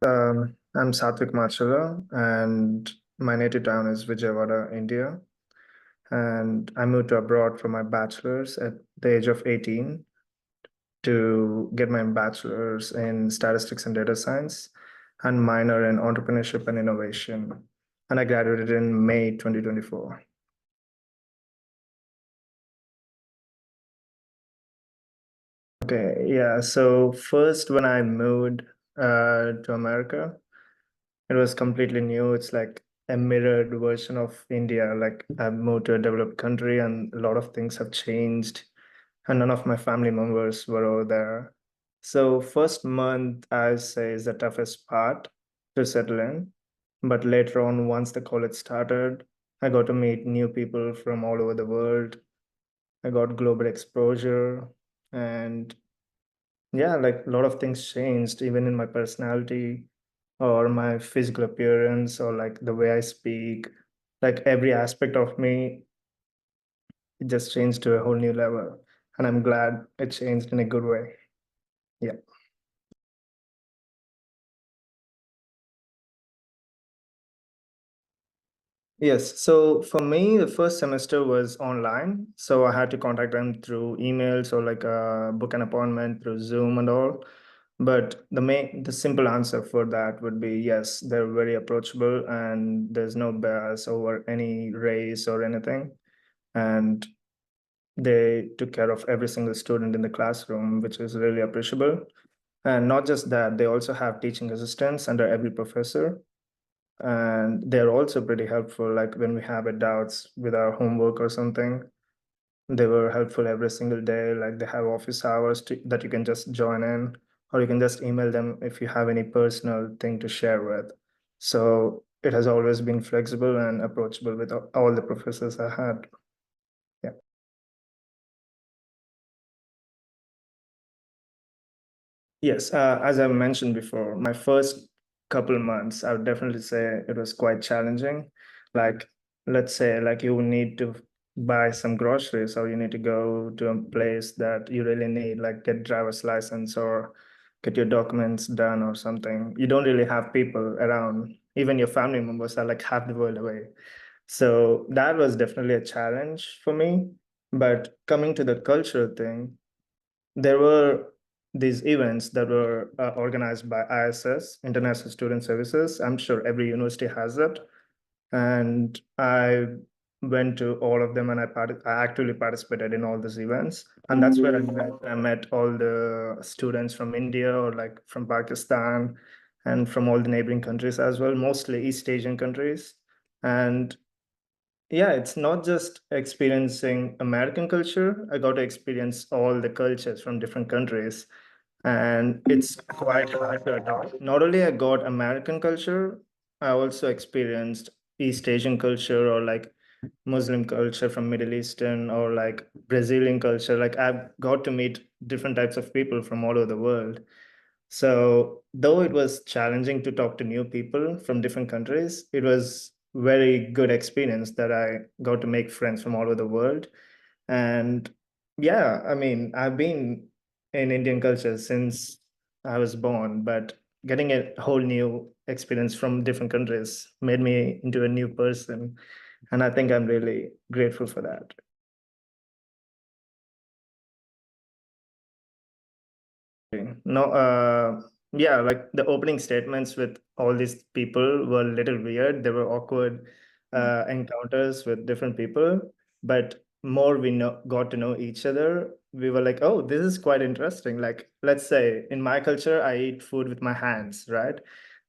I'm Satvik Machala, and my native town is Vijayawada, India. And I moved to abroad for my bachelor's at the age of 18 to get my bachelor's in statistics and data science and minor in entrepreneurship and innovation. And I graduated in May 2024. Okay, yeah. So first, when I moved to America, it was completely new. It's like a mirrored version of India. Like I've moved to a developed country and a lot of things have changed, and none of my family members were over there. So first month, I say, is the toughest part to settle in. But later on, once the college started, I got to meet new people from all over the world. I got global exposure, and yeah, like a lot of things changed, even in my personality or my physical appearance or like the way I speak. Like every aspect of me, it just changed to a whole new level. And I'm glad it changed in a good way. Yeah. Yes. So for me, the first semester was online. So I had to contact them through emails or like book an appointment through Zoom and all. But the simple answer for that would be yes, they're very approachable and there's no bias over any race or anything. And they took care of every single student in the classroom, which is really appreciable. And not just that, they also have teaching assistants under every professor. And they're also pretty helpful. Like when we have a doubts with our homework or something, they were helpful every single day. Like they have office hours that you can just join in, or you can just email them if you have any personal thing to share with. So it has always been flexible and approachable with all the professors I had. Yeah. Yes, as I mentioned before, my first couple months, I would definitely say it was quite challenging. Like, let's say, like you need to buy some groceries, or you need to go to a place that you really need, like get driver's license or get your documents done or something. You don't really have people around. Even your family members are like half the world away. So that was definitely a challenge for me. But coming to the cultural thing, there were these events that were organized by ISS, International Student Services. I'm sure every university has it. And I went to all of them and I actively participated in all these events. And that's where I met all the students from India or like from Pakistan and from all the neighboring countries as well, mostly East Asian countries. And yeah, it's not just experiencing American culture. I got to experience all the cultures from different countries, and it's quite hard to adopt. Not only I got American culture, I also experienced East Asian culture or like Muslim culture from Middle Eastern or like Brazilian culture. Like I've got to meet different types of people from all over the world. So though it was challenging to talk to new people from different countries, it was very good experience that I got to make friends from all over the world. And yeah, I mean, I've been in Indian culture since I was born, but getting a whole new experience from different countries made me into a new person. And I think I'm really grateful for that. No, yeah, like the opening statements with all these people were a little weird. They were awkward encounters with different people, but more we got to know each other, we were like, oh, this is quite interesting. Like, let's say in my culture, I eat food with my hands, right?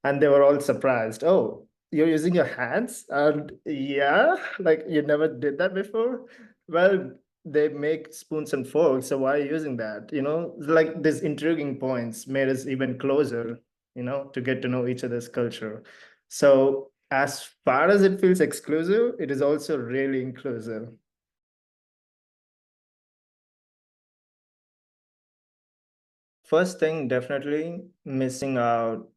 And they were all surprised. Oh, you're using your hands? And yeah, like you never did that before. Well, they make spoons and forks, so why are you using that? Like these intriguing points made us even closer, to get to know each other's culture. So as far as it feels exclusive, it is also really inclusive. First thing, definitely missing out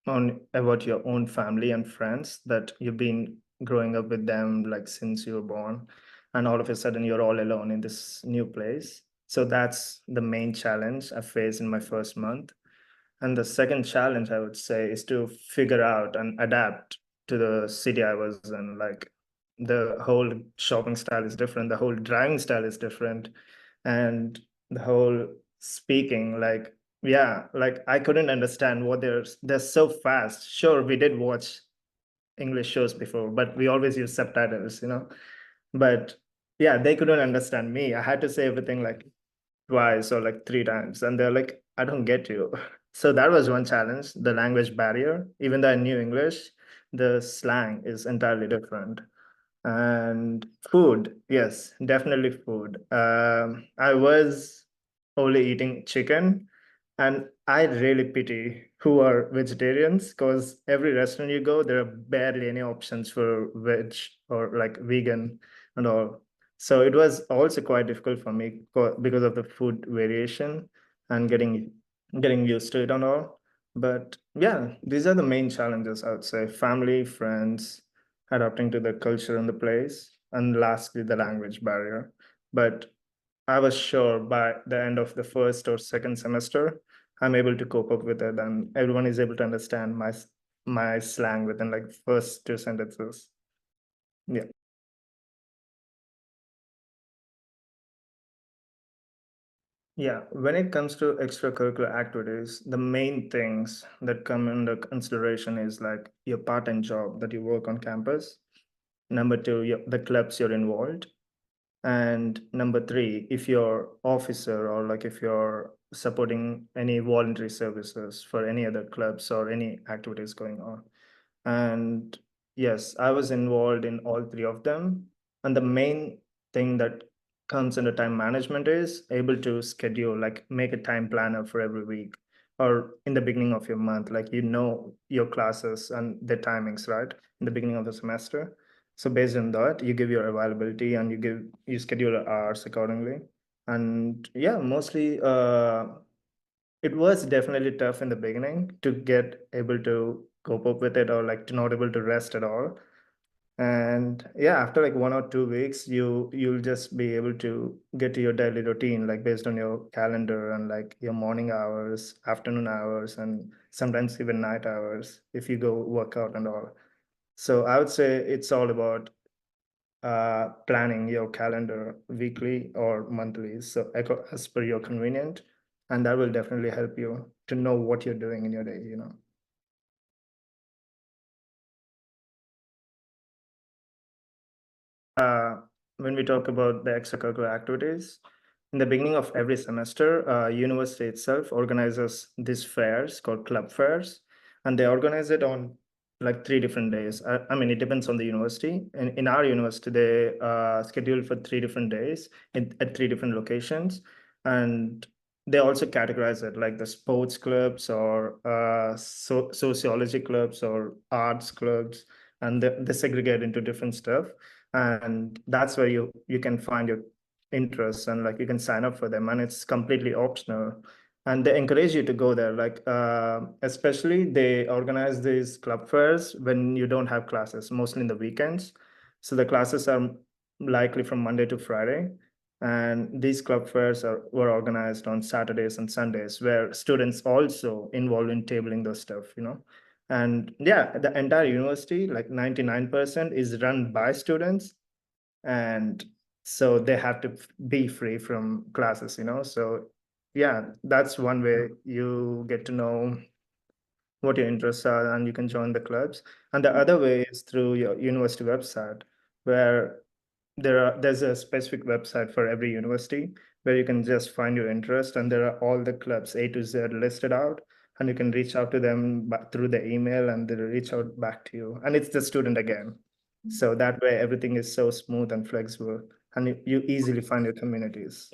on about your own family and friends that you've been growing up with them like since you were born, and all of a sudden you're all alone in this new place. So that's the main challenge I faced in my first month. And the second challenge I would say is to figure out and adapt to the city I was in. Like the whole shopping style is different, the whole driving style is different, and the whole speaking, like yeah, like I couldn't understand what they're so fast. Sure, we did watch English shows before, but we always use subtitles, you know. But yeah, they couldn't understand me. I had to say everything like twice or like three times, and they're like, I don't get you. So that was one challenge, the language barrier. Even though I knew English, the slang is entirely different. And food, yes, definitely food. I was only eating chicken, and I really pity who are vegetarians because every restaurant you go, there are barely any options for veg or like vegan and all. So it was also quite difficult for me because of the food variation and getting used to it and all. But yeah, these are the main challenges, I would say. Family, friends, adapting to the culture and the place, and lastly, the language barrier. But I was sure by the end of the first or second semester, I'm able to cope up with it, and everyone is able to understand my slang within like first two sentences. Yeah. Yeah, when it comes to extracurricular activities, the main things that come under consideration is like your part-time job that you work on campus. Number two, the clubs you're involved. And number three, if you're officer or like if you're supporting any voluntary services for any other clubs or any activities going on. And yes, I was involved in all three of them. And the main thing that comes under time management is able to schedule, like make a time planner for every week or in the beginning of your month, like you know your classes and the timings, right? In the beginning of the semester. So based on that, you give your availability and you schedule your hours accordingly. And yeah, mostly it was definitely tough in the beginning to get able to cope up with it or like to not able to rest at all. And yeah, after like 1 or 2 weeks, you'll just be able to get to your daily routine, like based on your calendar and like your morning hours, afternoon hours, and sometimes even night hours if you go work out and all. So I would say it's all about planning your calendar weekly or monthly, so as per your convenient, and that will definitely help you to know what you're doing in your day, you know. uh, when we talk about the extracurricular activities, in the beginning of every semester, university itself organizes these fairs called club fairs, and they organize it on like 3 different days. I mean, it depends on the university. In our university, they schedule for 3 different days at 3 different locations, and they also categorize it like the sports clubs or sociology clubs or arts clubs, and they segregate into different stuff, and that's where you can find your interests and like you can sign up for them, and it's completely optional, and they encourage you to go there, like especially they organize these club fairs when you don't have classes, mostly in the weekends. So the classes are likely from Monday to Friday, and these club fairs were organized on Saturdays and Sundays, where students also involved in tabling those stuff, you know. And yeah, the entire university, like 99%, is run by students, and so they have to be free from classes, you know. So yeah, that's one way you get to know what your interests are and you can join the clubs. And the other way is through your university website, where there's a specific website for every university where you can just find your interest, and there are all the clubs A to Z listed out, and you can reach out to them through the email, and they'll reach out back to you, and it's the student again. So that way everything is so smooth and flexible, and you easily find your communities.